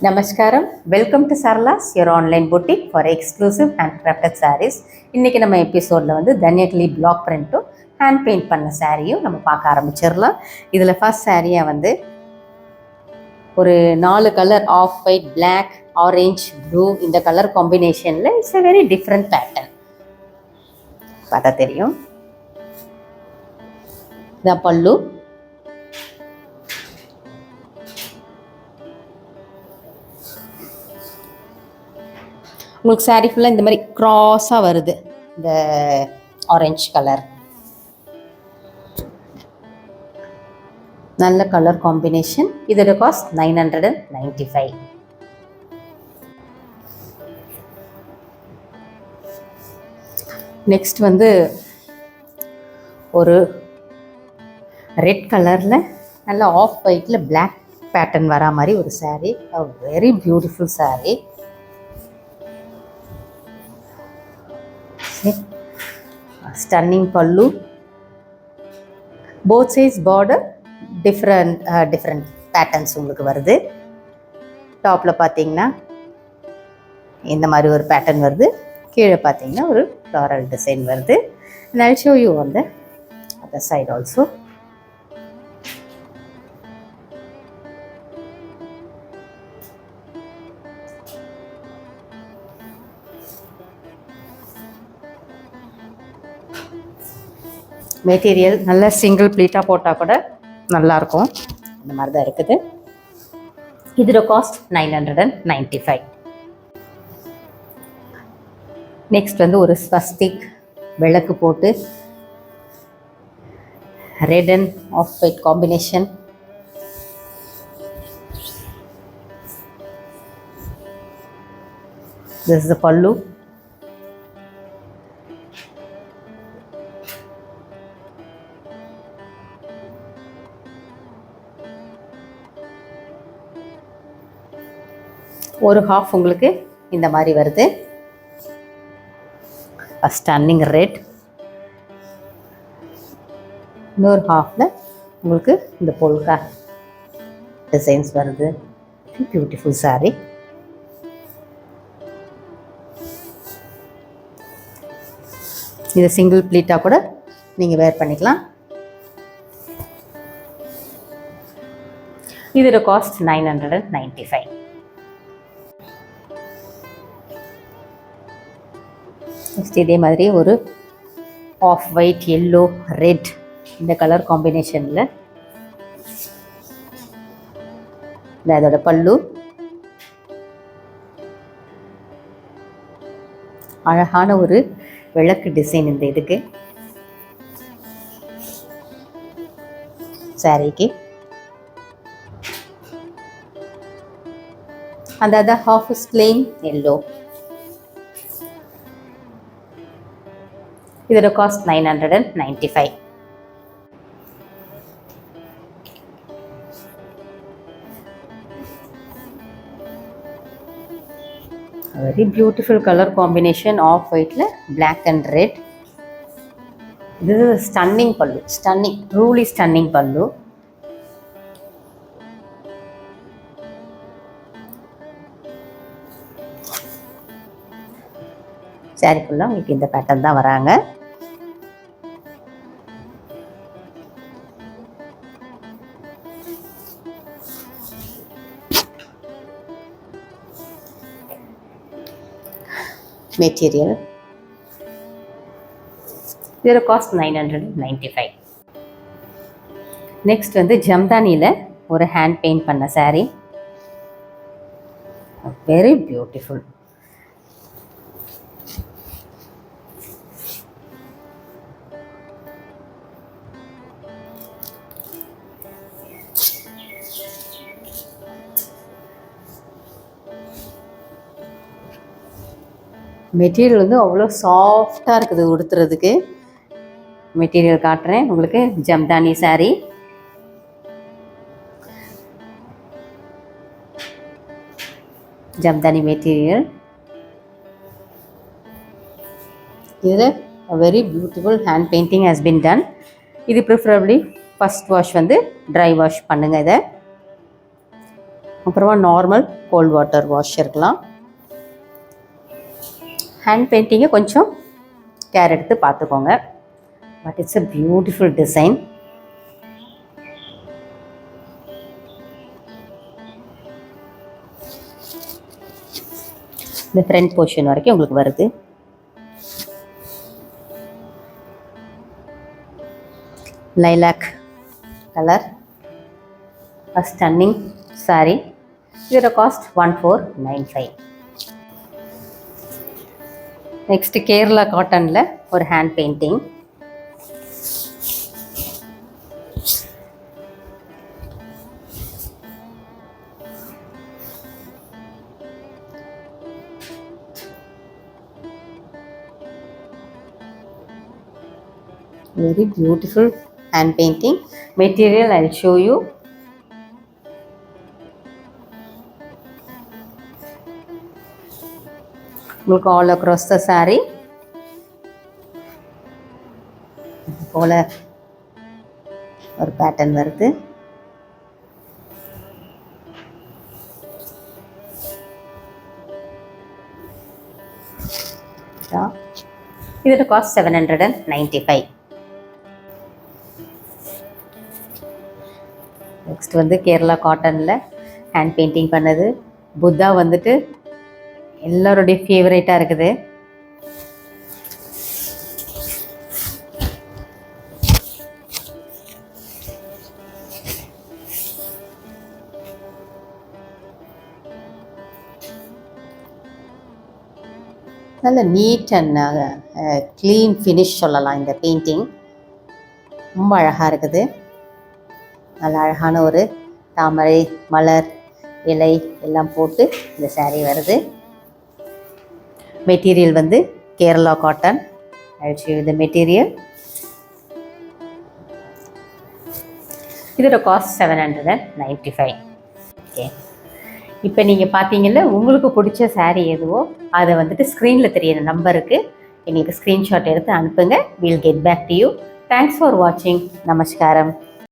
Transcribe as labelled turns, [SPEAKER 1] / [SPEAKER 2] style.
[SPEAKER 1] நமஸ்காரம். Welcome to Sarala's your online boutique for exclusive hand crafted saris. இன்றைக்கி நம்ம எபிசோடில் வந்து தன்யக்லி பிளாக் பிரிண்ட்டும் ஹேண்ட் பெயிண்ட் பண்ண சாரியும் நம்ம பார்க்க ஆரம்பிச்சிடலாம். இதில் ஃபர்ஸ்ட் சாரியாக வந்து ஒரு 4 colour of white, black, orange, blue இந்த கலர் காம்பினேஷனில் it's a very different pattern. பார்த்தா தெரியும். இதான் பல்லு. உங்களுக்கு சாரீ ஃபுல்லாக இந்த மாதிரி க்ராஸாக வருது. இந்த ஆரஞ்ச் கலர் நல்ல கலர் காம்பினேஷன். இதோட காஸ்ட் 995. நெக்ஸ்ட் வந்து ஒரு ரெட் கலரில் நல்ல ஆஃப் ஒயிட்டில் பிளாக் பேட்டர்ன் வரா மாதிரி ஒரு sari. Very beautiful sari. Stunning pallu, both sides border different patterns உங்களுக்கு வருது. டாப்பில் பார்த்தீங்கன்னா இந்த மாதிரி ஒரு பேட்டர்ன் வருது, கீழே பார்த்தீங்கன்னா ஒரு ஃப்ளாரல் டிசைன் வருது. and I'll show you on the other side also. Material நல்ல சிங்கிள் ப்ளீட்டாக போட்டால் கூட நல்லாயிருக்கும். இந்த மாதிரி தான் இருக்குது. இதோட காஸ்ட் 995. நெக்ஸ்ட் வந்து ஒரு ஸ்வஸ்திக் விளக்கு போட்டு red and half white combination. This is the பல்லு. ஒரு ஹாஃப் உங்களுக்கு இந்த மாதிரி வருது. Stunning red. இன்னொரு ஹாஃபில் உங்களுக்கு இந்த பொல்கா டிசைன்ஸ் வருது. பியூட்டிஃபுல் சாரீ. இது சிங்கிள் ப்ளீட்டாக கூட நீங்கள் வேர் பண்ணிக்கலாம். இதோட காஸ்ட் 995. நெக்ஸ்ட் இதே மாதிரி ஒரு ஆஃப் ஒயிட், எல்லோ, ரெட் இந்த கலர் காம்பினேஷனில் அதோட பல்லு. அழகான ஒரு விளக்கு டிசைன் இந்த இதுக்கு சாரிக்கு. அந்த other half is plain yellow. இதோட cost 995. Very beautiful colour combination of ஒயிட்டில் பிளாக் அண்ட் ரெட். இது stunning pallu. Stunning, truly stunning pallu. Sari ஃபுல்லாக உங்களுக்கு இந்த பேட்டர்ன் தான் வராங்க. மெட்டீரியல் இதோட காஸ்ட் 995. நெக்ஸ்ட் வந்து ஜம்தானியில் ஒரு ஹேண்ட் பெயிண்ட் பண்ண சாரீ. Very beautiful. மெட்டீரியல் வந்து அவ்வளோ சாஃப்டாக இருக்குது உடுத்துறதுக்கு. மெட்டீரியல் காட்டுறேன் உங்களுக்கு. ஜம்தானி சாரீ. ஜம்தானி மெட்டீரியல். இதில் very beautiful hand painting has been ton. இது ப்ரிஃபரபிளி ஃபஸ்ட் வாஷ் வந்து ட்ரை வாஷ் பண்ணுங்கள். இதை அப்புறமா நார்மல் கோல்ட் வாட்டர் வாஷ் இருக்கலாம். ஹேண்ட் பெயிண்டிங்கை கொஞ்சம் கேர் எடுத்து பார்த்துக்கோங்க. But it's a beautiful design. இந்த ஃப்ரண்ட் போர்ஷன் வரைக்கும் உங்களுக்கு வருது. Lilac colour, stunning sari. இதோட காஸ்ட் 1495. நெக்ஸ்ட் கேரளா காட்டனில் ஒரு hand painting. Very beautiful hand painting. Material I'll show you. Look all across the saree. போல ஒரு பேட்டர்ன் வருது. இதோட காஸ்ட் 795. நெக்ஸ்ட் வந்து கேரளா காட்டனில் ஹேண்ட் பெயிண்டிங் பண்ணது. புத்தா வந்துட்டு எல்லாருடைய ஃபேவரேட்டாக இருக்குது. நல்ல நீட் அண்ட் க்ளீன் ஃபினிஷ் சொல்லலாம். இந்த பெயிண்டிங் ரொம்ப அழகாக இருக்குது. நல்ல அழகான ஒரு தாமரை மலர் இலை எல்லாம் போட்டு இந்த saree வருது. மெட்டீரியல் வந்து Kerala cotton. I'll show you the material. இதோட காஸ்ட் 795. ஓகே, இப்போ நீங்கள் பார்த்தீங்கல்ல, உங்களுக்கு பிடிச்ச saree எதுவோ அதை வந்துட்டு ஸ்க்ரீனில் தெரியிற நம்பருக்கு எங்களுக்கு ஸ்க்ரீன்ஷாட் எடுத்து அனுப்புங்க. We'll get back to you. Thanks for watching. நமஸ்காரம்.